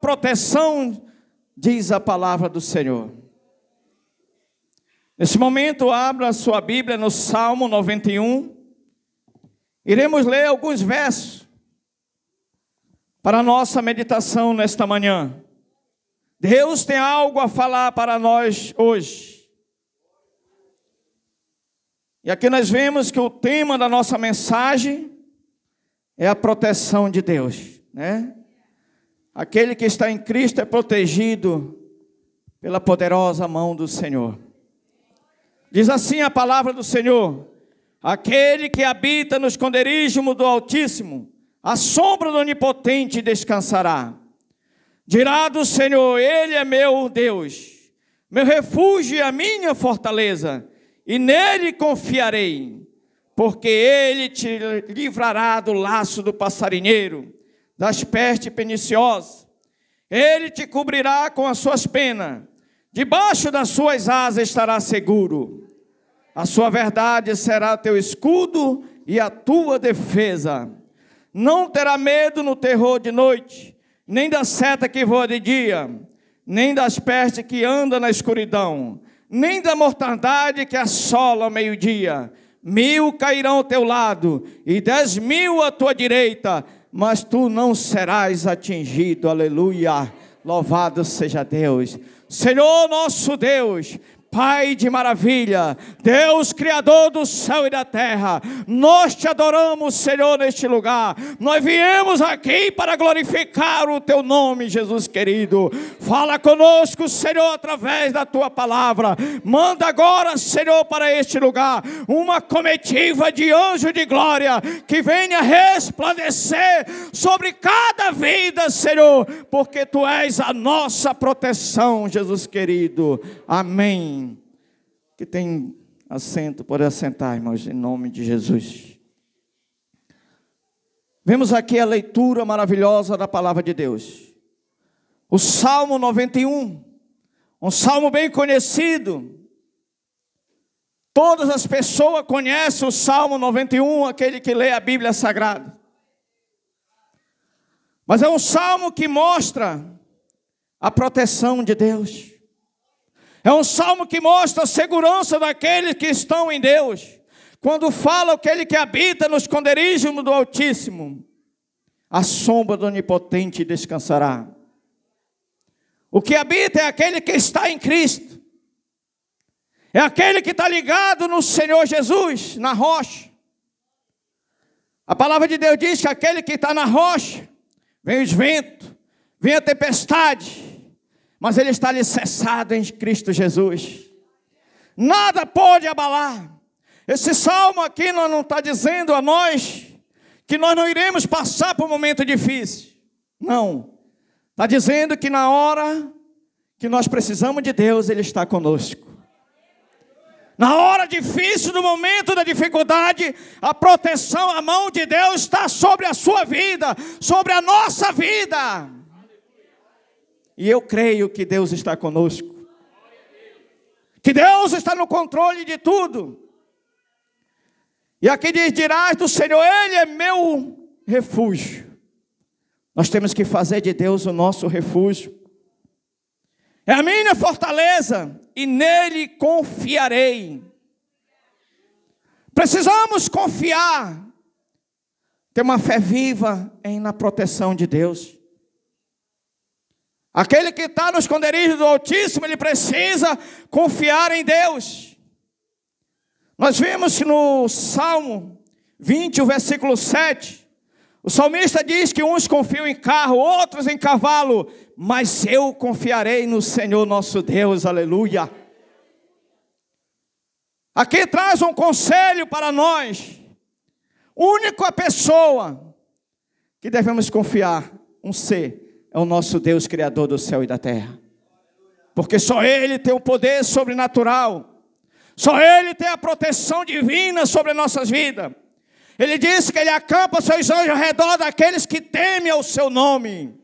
proteção, diz a palavra do Senhor. Nesse momento, abra a sua Bíblia no Salmo 91. Iremos ler alguns versos para a nossa meditação nesta manhã. Deus tem algo a falar para nós hoje. E aqui nós vemos que o tema da nossa mensagem é a proteção de Deus, né? Aquele que está em Cristo é protegido pela poderosa mão do Senhor. Diz assim a palavra do Senhor: aquele que habita no esconderijo do Altíssimo, à sombra do Onipotente descansará. Dirá do Senhor: Ele é meu Deus, meu refúgio e a minha fortaleza, e nele confiarei, porque ele te livrará do laço do passarinheiro, das pestes perniciosas. Ele te cobrirá com as suas penas, debaixo das suas asas estará seguro. A sua verdade será teu escudo e a tua defesa. Não terá medo no terror de noite, nem da seta que voa de dia, nem das pestes que andam na escuridão, nem da mortandade que assola ao meio-dia. 1000 cairão ao teu lado e 10.000 à tua direita, mas tu não serás atingido. Aleluia, louvado seja Deus. Senhor nosso Deus, Pai de maravilha, Deus Criador do céu e da terra, nós te adoramos, Senhor, neste lugar. Nós viemos aqui para glorificar o teu nome, Jesus querido. Fala conosco, Senhor, através da tua palavra. Manda agora, Senhor, para este lugar uma comitiva de anjo de glória que venha resplandecer sobre cada vida, Senhor, porque tu és a nossa proteção, Jesus querido. Amém. Que tem assento, pode assentar, irmãos, em nome de Jesus. Vemos aqui a leitura maravilhosa da palavra de Deus. O Salmo 91, um salmo bem conhecido. Todas as pessoas conhecem o Salmo 91, aquele que lê a Bíblia Sagrada. Mas é um salmo que mostra a proteção de Deus. É um salmo que mostra a segurança daqueles que estão em Deus. Quando fala aquele que habita no esconderijo do Altíssimo, à sombra do Onipotente descansará. O que habita é aquele que está em Cristo. É aquele que está ligado no Senhor Jesus, na rocha. A palavra de Deus diz que aquele que está na rocha, vem os ventos, vem a tempestade, mas ele está alicerçado em Cristo Jesus. Nada pode abalar. Esse salmo aqui não está dizendo a nós que nós não iremos passar por um momento difícil. Não. Está dizendo que na hora que nós precisamos de Deus, Ele está conosco. Na hora difícil, no momento da dificuldade, a proteção, a mão de Deus está sobre a sua vida, sobre a nossa vida. E eu creio que Deus está conosco. Que Deus está no controle de tudo. E aqui diz: dirás do Senhor, Ele é meu refúgio. Nós temos que fazer de Deus o nosso refúgio. É a minha fortaleza e nele confiarei. Precisamos confiar. Ter uma fé viva na proteção de Deus. Aquele que está no esconderijo do Altíssimo, ele precisa confiar em Deus. Nós vimos que no Salmo 20, o versículo 7, o salmista diz que uns confiam em carro, outros em cavalo, mas eu confiarei no Senhor nosso Deus, aleluia. Aqui traz um conselho para nós. Única pessoa que devemos confiar, um ser, é o nosso Deus Criador do céu e da terra. Porque só Ele tem o poder sobrenatural. Só Ele tem a proteção divina sobre as nossas vidas. Ele disse que Ele acampa seus anjos ao redor daqueles que temem ao seu nome.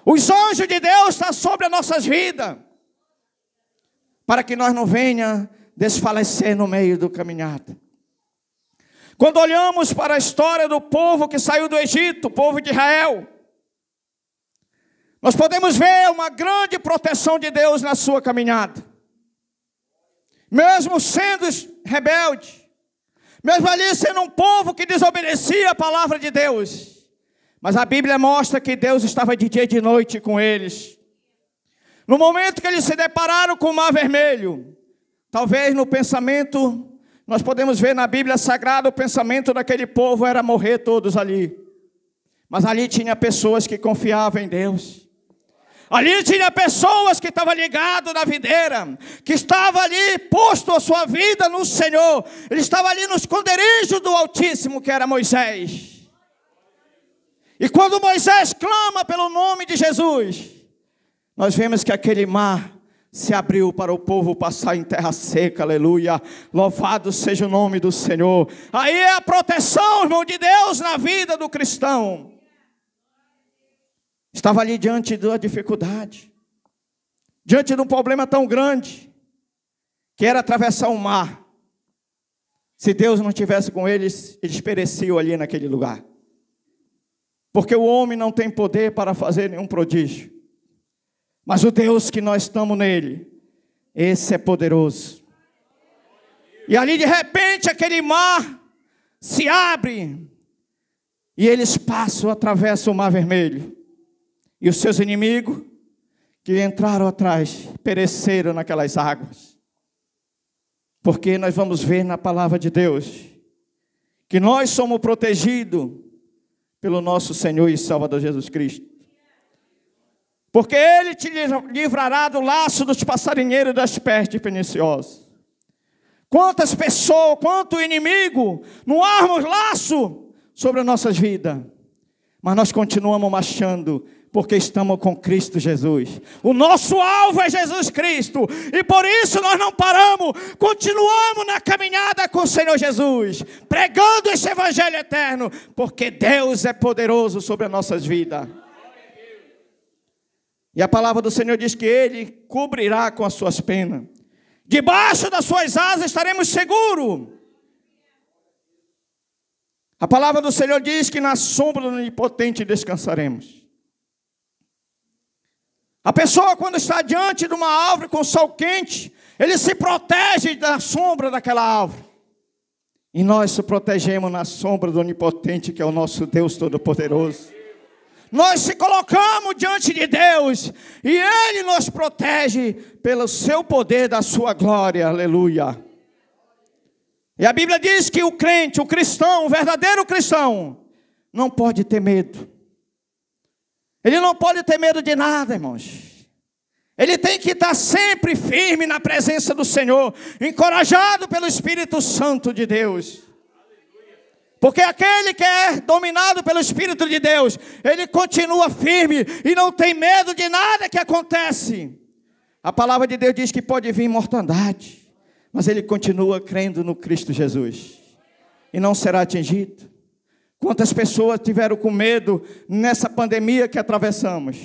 Os anjos de Deus estão sobre as nossas vidas. Para que nós não venha desfalecer no meio do caminhada. Quando olhamos para a história do povo que saiu do Egito, o povo de Israel, Nós podemos ver uma grande proteção de Deus na sua caminhada. Mesmo sendo rebelde, mesmo ali sendo um povo que desobedecia a palavra de Deus, mas a Bíblia mostra que Deus estava de dia e de noite com eles. No momento que eles se depararam com o Mar Vermelho, talvez no pensamento, nós podemos ver na Bíblia Sagrada, o pensamento daquele povo era morrer todos ali. Mas ali tinha pessoas que confiavam em Deus. Ali tinha pessoas que estavam ligadas na videira, que estavam ali posto a sua vida no Senhor. Ele estava ali no esconderijo do Altíssimo, que era Moisés. E quando Moisés clama pelo nome de Jesus, nós vemos que aquele mar se abriu para o povo passar em terra seca, aleluia. Louvado seja o nome do Senhor. Aí é a proteção, irmão, de Deus na vida do cristão. Estava ali diante da dificuldade, diante de um problema tão grande, que era atravessar o mar. Se Deus não estivesse com eles, eles pereciam ali naquele lugar. Porque o homem não tem poder para fazer nenhum prodígio. Mas o Deus que nós estamos nele, esse é poderoso. E ali de repente aquele mar se abre, e eles passam, atravessam o Mar Vermelho. E os seus inimigos, que entraram atrás, pereceram naquelas águas. Porque nós vamos ver na palavra de Deus, que nós somos protegidos pelo nosso Senhor e Salvador Jesus Cristo. Porque Ele te livrará do laço dos passarinheiros e das pestes perniciosas. Quantas pessoas, quanto inimigo, não armam laço sobre as nossas vidas. Mas nós continuamos marchando, porque estamos com Cristo Jesus. O nosso alvo é Jesus Cristo. E por isso nós não paramos. Continuamos na caminhada com o Senhor Jesus, pregando esse evangelho eterno, porque Deus é poderoso sobre as nossas vidas. E a palavra do Senhor diz que Ele cobrirá com as suas penas. Debaixo das suas asas estaremos seguros. A palavra do Senhor diz que na sombra do Onipotente descansaremos. A pessoa, quando está diante de uma árvore com sol quente, ele se protege da sombra daquela árvore. E nós se protegemos na sombra do Onipotente, que é o nosso Deus Todo-Poderoso. Nós se colocamos diante de Deus, e Ele nos protege pelo seu poder da sua glória, aleluia. E a Bíblia diz que o crente, o cristão, o verdadeiro cristão, não pode ter medo. Ele não pode ter medo de nada, irmãos. Ele tem que estar sempre firme na presença do Senhor, encorajado pelo Espírito Santo de Deus. Porque aquele que é dominado pelo Espírito de Deus, ele continua firme e não tem medo de nada que acontece. A palavra de Deus diz que pode vir mortandade, mas ele continua crendo no Cristo Jesus e não será atingido. Quantas pessoas tiveram com medo nessa pandemia que atravessamos?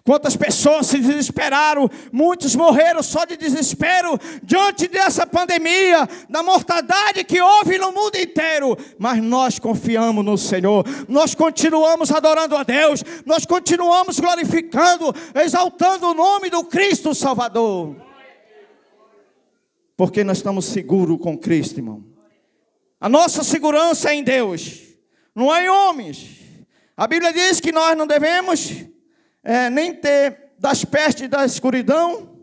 Quantas pessoas se desesperaram? Muitos morreram só de desespero diante dessa pandemia, da mortandade que houve no mundo inteiro. Mas nós confiamos no Senhor, nós continuamos adorando a Deus, nós continuamos glorificando, exaltando o nome do Cristo Salvador. Porque nós estamos seguros com Cristo, irmão. A nossa segurança é em Deus, não é em homens. A Bíblia diz que nós não devemos nem ter das pestes da escuridão,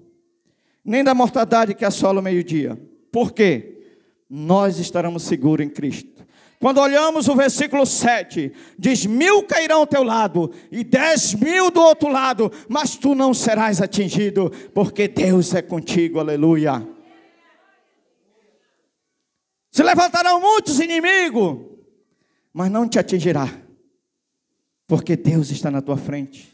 nem da mortandade que assola o meio-dia. Por quê? Nós estaremos seguros em Cristo. Quando olhamos o versículo 7, diz: 1000 cairão ao teu lado, e 10.000 do outro lado, mas tu não serás atingido, porque Deus é contigo, aleluia. Se levantarão muitos inimigos, mas não te atingirá, porque Deus está na tua frente.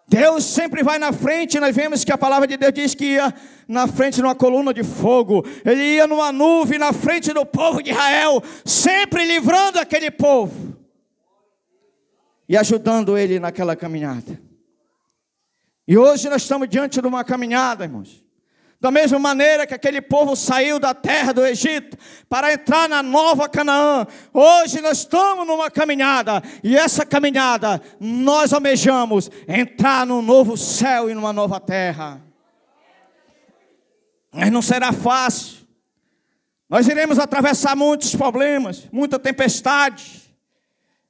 Deus sempre vai na frente. Nós vemos que a palavra de Deus diz que ia na frente numa coluna de fogo. Ele ia numa nuvem na frente do povo de Israel, sempre livrando aquele povo e ajudando ele naquela caminhada. E hoje nós estamos diante de uma caminhada, irmãos. Da mesma maneira que aquele povo saiu da terra do Egito para entrar na nova Canaã, hoje nós estamos numa caminhada, e essa caminhada nós almejamos entrar num novo céu e numa nova terra. Mas não será fácil, nós iremos atravessar muitos problemas, muita tempestade,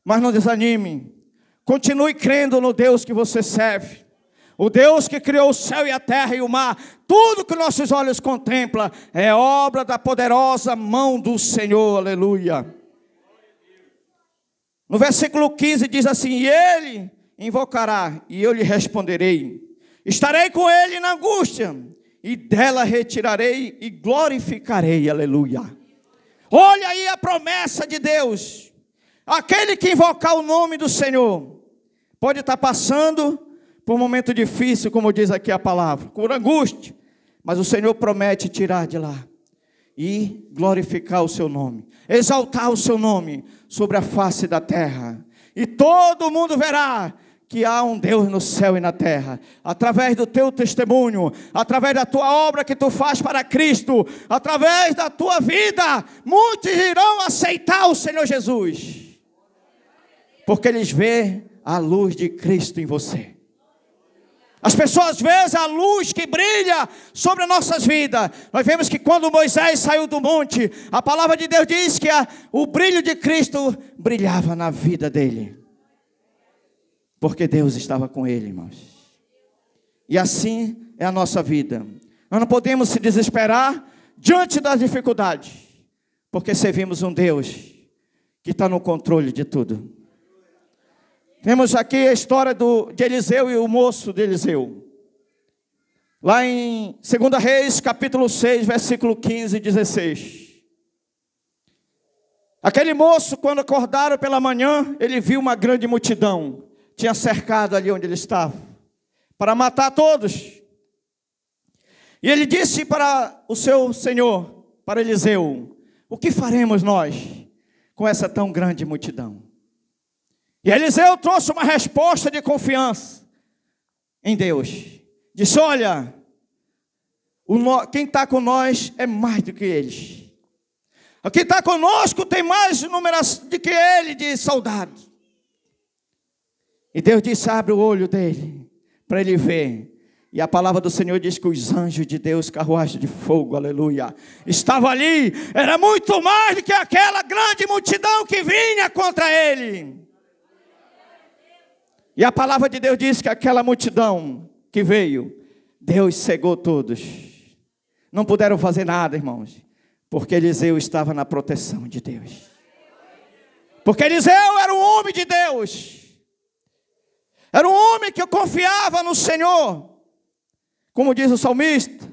mas não desanime, continue crendo no Deus que você serve. O Deus que criou o céu e a terra e o mar, tudo que nossos olhos contemplam, é obra da poderosa mão do Senhor, aleluia. No versículo 15 diz assim: e ele invocará, e eu lhe responderei. Estarei com ele na angústia, e dela retirarei e glorificarei, aleluia. Olha aí a promessa de Deus. Aquele que invocar o nome do Senhor, pode estar passando por um momento difícil, como diz aqui a palavra, por angústia, mas o Senhor promete tirar de lá e glorificar o seu nome, exaltar o seu nome sobre a face da terra, e todo mundo verá que há um Deus no céu e na terra, através do teu testemunho, através da tua obra que tu faz para Cristo, através da tua vida, muitos irão aceitar o Senhor Jesus, porque eles veem a luz de Cristo em você. As pessoas veem a luz que brilha sobre as nossas vidas. Nós vemos que quando Moisés saiu do monte, a palavra de Deus diz que o brilho de Cristo brilhava na vida dele, porque Deus estava com ele, irmãos. E assim é a nossa vida. Nós não podemos se desesperar diante das dificuldades, porque servimos um Deus que está no controle de tudo. Temos aqui a história de Eliseu e o moço de Eliseu. Lá em 2 Reis, capítulo 6, versículo 15 e 16. Aquele moço, quando acordaram pela manhã, ele viu uma grande multidão. Tinha cercado ali onde ele estava, para matar todos. E ele disse para o seu senhor, para Eliseu: o que faremos nós com essa tão grande multidão? E Eliseu trouxe uma resposta de confiança em Deus. Disse: olha, quem está com nós é mais do que eles. Quem está conosco tem mais números do que ele de soldados. E Deus disse: abre o olho dele, para ele ver. E a palavra do Senhor diz que os anjos de Deus, carruagem de fogo, aleluia, estavam ali. Era muito mais do que aquela grande multidão que vinha contra ele. E a palavra de Deus diz que aquela multidão que veio, Deus cegou todos. Não puderam fazer nada, irmãos, porque Eliseu estava na proteção de Deus. Porque Eliseu era um homem de Deus. Era um homem que confiava no Senhor. Como diz o salmista: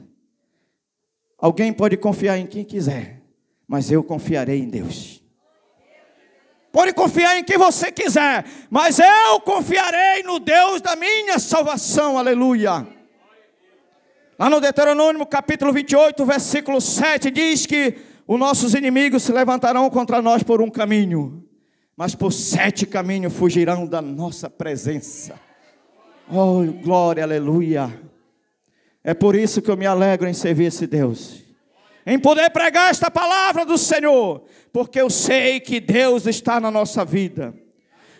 alguém pode confiar em quem quiser, mas eu confiarei em Deus. Pode confiar em quem você quiser, mas eu confiarei no Deus da minha salvação, aleluia. Lá no Deuteronômio capítulo 28, versículo 7, diz que os nossos inimigos se levantarão contra nós por um caminho, mas por 7 caminhos fugirão da nossa presença. Oh, glória, aleluia. É por isso que eu me alegro em servir esse Deus, em poder pregar esta palavra do Senhor, porque eu sei que Deus está na nossa vida.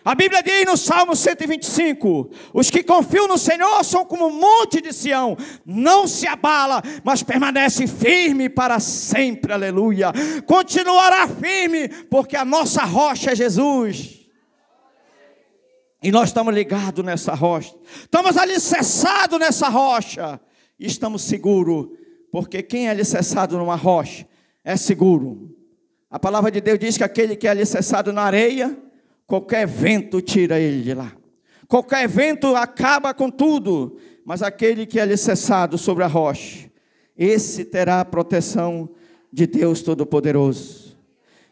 A Bíblia diz no Salmo 125, os que confiam no Senhor são como um monte de Sião, não se abala, mas permanece firme para sempre, aleluia. Continuará firme, porque a nossa rocha é Jesus. E nós estamos ligados nessa rocha, estamos alicerçados nessa rocha, e estamos seguros, porque quem é alicerçado numa rocha é seguro. A palavra de Deus diz que aquele que é alicerçado na areia, qualquer vento tira ele de lá. Qualquer vento acaba com tudo. Mas aquele que é alicerçado sobre a rocha, esse terá a proteção de Deus Todo-Poderoso.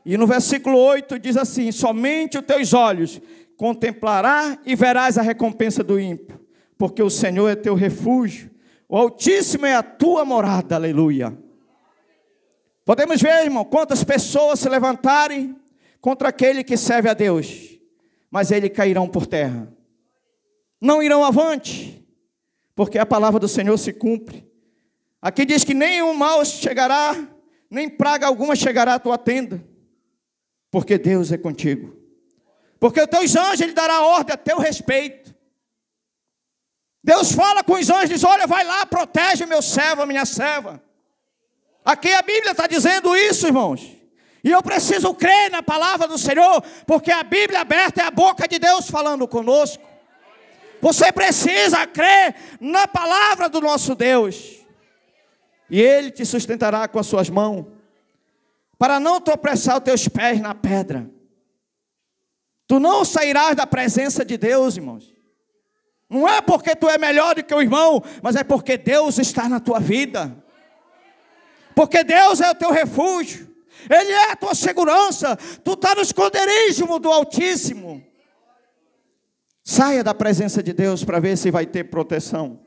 E no versículo 8 diz assim: somente os teus olhos contemplará e verás a recompensa do ímpio, porque o Senhor é teu refúgio, o Altíssimo é a tua morada, aleluia. Podemos ver, irmão, quantas pessoas se levantarem contra aquele que serve a Deus, mas eles cairão por terra, não irão avante, porque a palavra do Senhor se cumpre. Aqui diz que nenhum mal chegará, nem praga alguma chegará à tua tenda, porque Deus é contigo. Porque os teus anjos, Ele dará ordem a teu respeito. Deus fala com os anjos, diz, olha, vai lá, protege meu servo, a minha serva. Aqui a Bíblia está dizendo isso, irmãos. E eu preciso crer na palavra do Senhor, porque a Bíblia aberta é a boca de Deus falando conosco. Você precisa crer na palavra do nosso Deus. E Ele te sustentará com as suas mãos, para não tropeçar os teus pés na pedra. Tu não sairás da presença de Deus, irmãos. Não é porque tu é melhor do que o irmão, mas é porque Deus está na tua vida. Porque Deus é o teu refúgio. Ele é a tua segurança. Tu está no esconderijo do Altíssimo. Saia da presença de Deus para ver se vai ter proteção.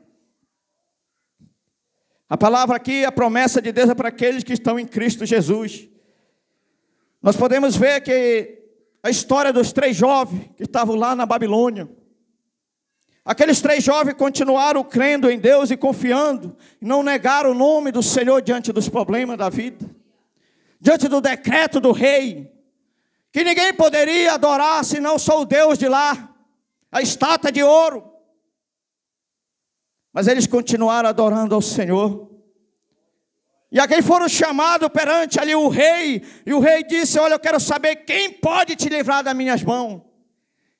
A palavra aqui, a promessa de Deus é para aqueles que estão em Cristo Jesus. Nós podemos ver que a história dos 3 jovens que estavam lá na Babilônia. Aqueles 3 jovens continuaram crendo em Deus e confiando, e não negaram o nome do Senhor diante dos problemas da vida, diante do decreto do rei, que ninguém poderia adorar senão só o Deus de lá, a estátua de ouro. Mas eles continuaram adorando ao Senhor. E aqui foram chamados perante ali o rei, e o rei disse, olha, eu quero saber quem pode te livrar das minhas mãos.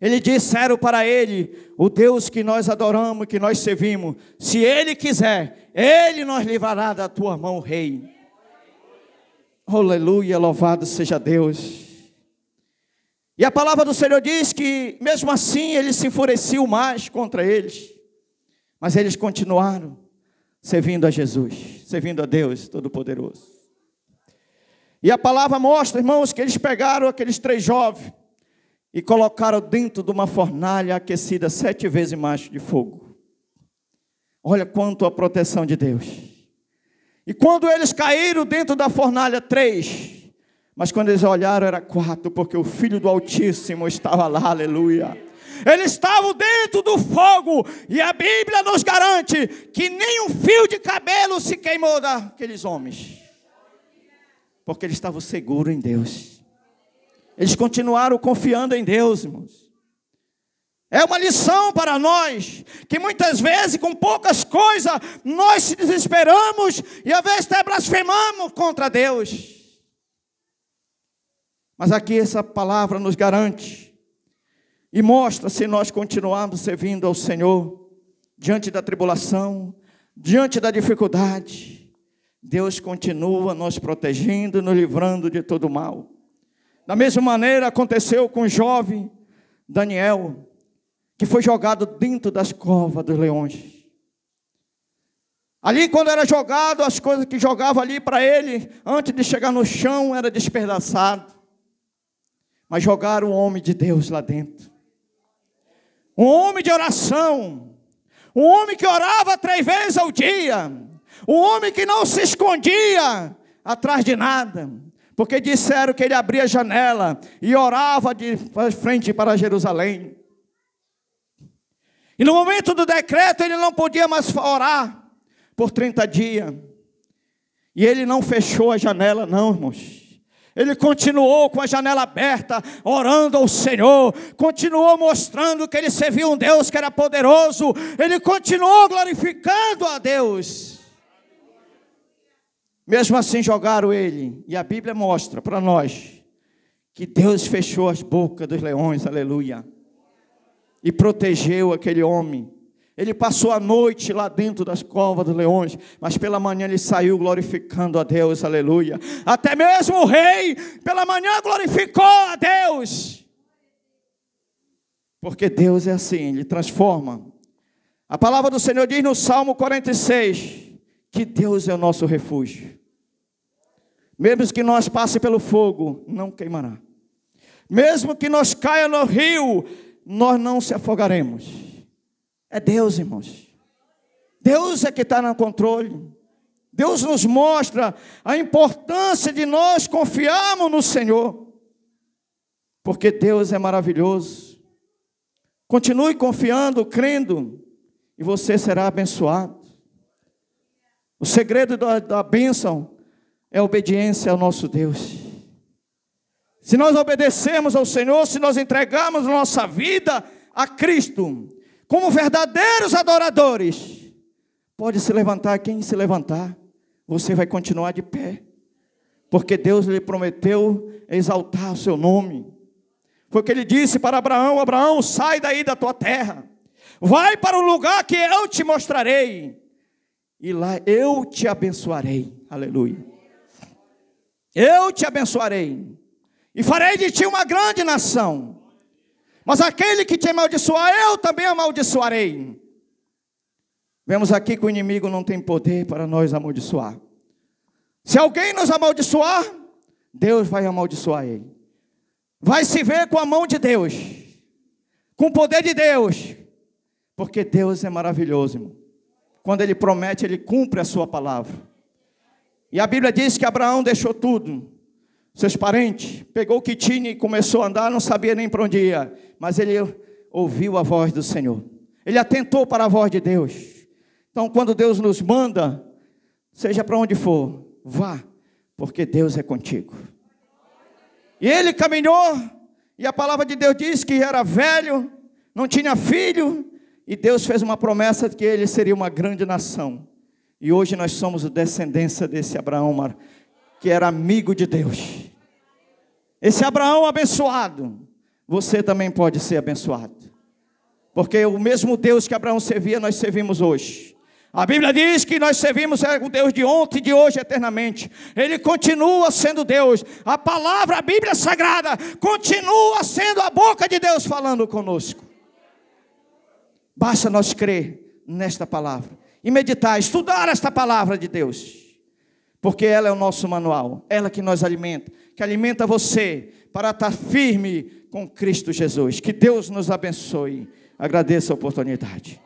Eles disseram para ele, o Deus que nós adoramos, que nós servimos, se Ele quiser, Ele nos livrará da tua mão, rei. Aleluia, louvado seja Deus. E a palavra do Senhor diz que, mesmo assim, Ele se enfureciu mais contra eles. Mas eles continuaram servindo a Jesus, servindo a Deus Todo-Poderoso. E a palavra mostra, irmãos, que eles pegaram aqueles 3 jovens, e colocaram dentro de uma fornalha aquecida 7 vezes mais de fogo. Olha quanto a proteção de Deus. E quando eles caíram dentro da fornalha, 3. Mas quando eles olharam, era 4, porque o Filho do Altíssimo estava lá, aleluia. Eles estavam dentro do fogo. E a Bíblia nos garante que nem um fio de cabelo se queimou daqueles homens. Porque eles estavam seguros em Deus. Eles continuaram confiando em Deus, irmãos. É uma lição para nós, que muitas vezes com poucas coisas, nós se desesperamos e às vezes até blasfemamos contra Deus. Mas aqui essa palavra nos garante e mostra, se nós continuarmos servindo ao Senhor, diante da tribulação, diante da dificuldade, Deus continua nos protegendo, nos livrando de todo mal. Da mesma maneira aconteceu com o jovem Daniel, que foi jogado dentro das covas dos leões. Ali quando era jogado, as coisas que jogavam ali para ele, antes de chegar no chão, era despedaçado. Mas jogaram um homem de Deus lá dentro. Um homem de oração. Um homem que orava 3 vezes ao dia. Um homem que não se escondia atrás de nada. Porque disseram que ele abria a janela e orava de frente para Jerusalém. E no momento do decreto ele não podia mais orar por 30 dias. E ele não fechou a janela não, irmãos. Ele continuou com a janela aberta, orando ao Senhor. Continuou mostrando que ele servia um Deus que era poderoso. Ele continuou glorificando a Deus. Mesmo assim jogaram ele. E a Bíblia mostra para nós que Deus fechou as bocas dos leões, aleluia. E protegeu aquele homem. Ele passou a noite lá dentro das covas dos leões, mas pela manhã ele saiu glorificando a Deus, aleluia. Até mesmo o rei, pela manhã glorificou a Deus. Porque Deus é assim, Ele transforma. A palavra do Senhor diz no Salmo 46, que Deus é o nosso refúgio. Mesmo que nós passe pelo fogo, não queimará. Mesmo que nós caia no rio, nós não se afogaremos. É Deus, irmãos. Deus é que está no controle. Deus nos mostra a importância de nós confiarmos no Senhor. Porque Deus é maravilhoso. Continue confiando, crendo, e você será abençoado. O segredo da bênção é a obediência ao nosso Deus. Se nós obedecermos ao Senhor, se nós entregarmos nossa vida a Cristo, como verdadeiros adoradores, pode se levantar quem se levantar, você vai continuar de pé, porque Deus lhe prometeu exaltar o seu nome. Foi o que ele disse para Abraão: Abraão, sai daí da tua terra, vai para o lugar que eu te mostrarei, e lá eu te abençoarei. Aleluia. Eu te abençoarei, e farei de ti uma grande nação. Mas aquele que te amaldiçoar, eu também amaldiçoarei. Vemos aqui que o inimigo não tem poder para nos amaldiçoar. Se alguém nos amaldiçoar, Deus vai amaldiçoar ele. Vai se ver com a mão de Deus, com o poder de Deus, porque Deus é maravilhoso, irmão. Quando Ele promete, Ele cumpre a sua palavra. E a Bíblia diz que Abraão deixou tudo, seus parentes, pegou o que tinha e começou a andar, não sabia nem para onde ia, mas ele ouviu a voz do Senhor, ele atentou para a voz de Deus. Então, quando Deus nos manda, seja para onde for, vá, porque Deus é contigo. E ele caminhou, e a palavra de Deus diz que era velho, não tinha filho, e Deus fez uma promessa de que ele seria uma grande nação. E hoje nós somos descendência desse Abraão, que era amigo de Deus. Esse Abraão abençoado, você também pode ser abençoado. Porque o mesmo Deus que Abraão servia, nós servimos hoje. A Bíblia diz que nós servimos o Deus de ontem, de hoje, eternamente. Ele continua sendo Deus. A palavra, a Bíblia Sagrada, continua sendo a boca de Deus falando conosco. Basta nós crer nesta palavra e meditar, estudar esta palavra de Deus. Porque ela é o nosso manual, ela que nos alimenta, que alimenta você para estar firme com Cristo Jesus. Que Deus nos abençoe. Agradeço a oportunidade.